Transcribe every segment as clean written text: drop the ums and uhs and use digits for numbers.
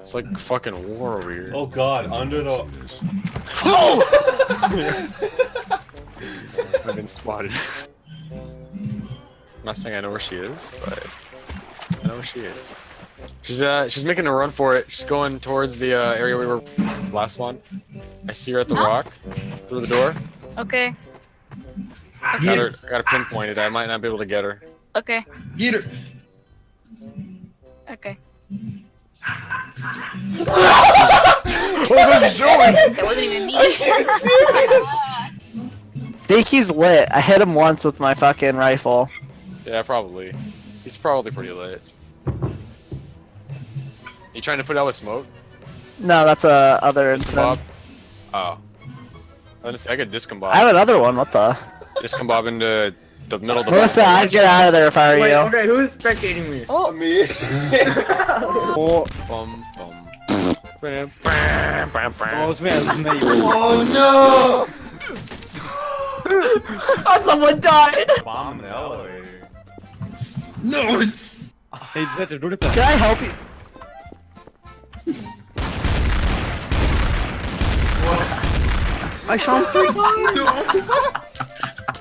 It's like fucking war over here. Oh god, under the... Oh! I've been spotted. I'm not saying I know where she is, but I know where she is. She's making a run for it. She's going towards the area we were last one. I see her at the rock through the door. Okay. I gotta pinpoint it. I might not be able to get her. Okay. Get her. Okay. What was he doing? That wasn't even me. Are you serious? Think he's lit. I hit him once with my fucking rifle. Yeah, probably. He's probably pretty lit. You trying to put out with smoke? No, that's a other Discombob? incident. Oh. I could discombob. I have another one. What the? Discombob into the middle of the Melissa, I'd get out of there if I were Wait, you. okay, who's spectating me? Oh, me. Oh. Bum, bum. Bam, bam, bam, bam. Oh no! Oh, someone died! Bomb the elevator. No, it's... Can I help you? I shot him 3 times!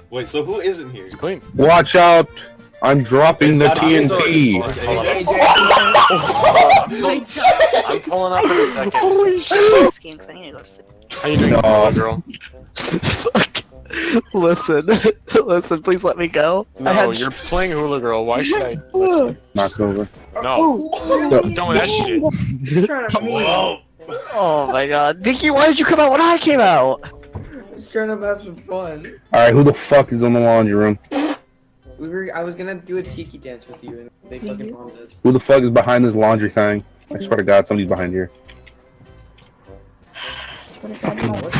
Wait, so who isn't here? It's clean. Watch out! I'm dropping the TNT. Oh, it's AJ. I'm pulling up in a second. Holy shit! This game, 'cause I need to go to sleep. How you doing, No. girl? Fuck. Listen, listen, please let me go. No, you're playing Hula Girl. Why should I let you? Knocked over. No. I'm done with that shit. Whoa! Oh my god. Dickie, why did you come out when I came out? Just trying to have some fun. Alright, who the fuck is in the laundry room? I was gonna do a tiki dance with you, and they fucking bombed us. Who the fuck is behind this laundry thing? I swear to god, somebody's behind here.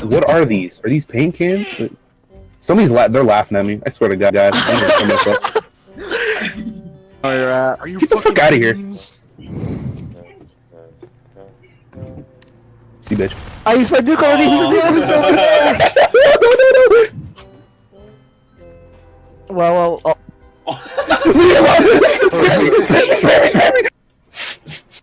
What are these? Are these paint cans? They're laughing at me. I swear to god, guys. I'm gonna kill myself. Oh, you're at. Are you Get the fuck out of here. See, bitch. I used my Duke already. Well, oh.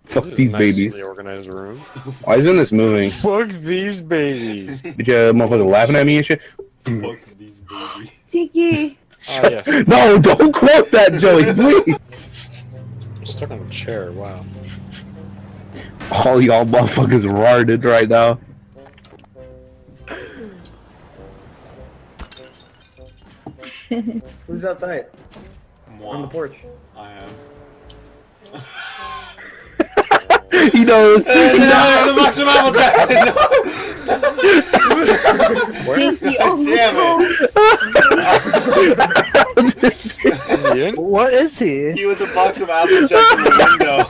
Fuck This is these a babies. nicely organized room. Why isn't this moving? Fuck these babies. Did you motherfucker laughing at me and shit? Fuck these babies. Tiki. Oh, yes. No, don't quote that, Joey, please! I'm stuck on a chair. Wow. All y'all motherfuckers retarded right now. Who's outside? On the porch. I am. He knows. No, the box of Apple Jackson. Where? Tiki. Damn it! Is he in? What is he? He was a box of Apple Jacks in the window.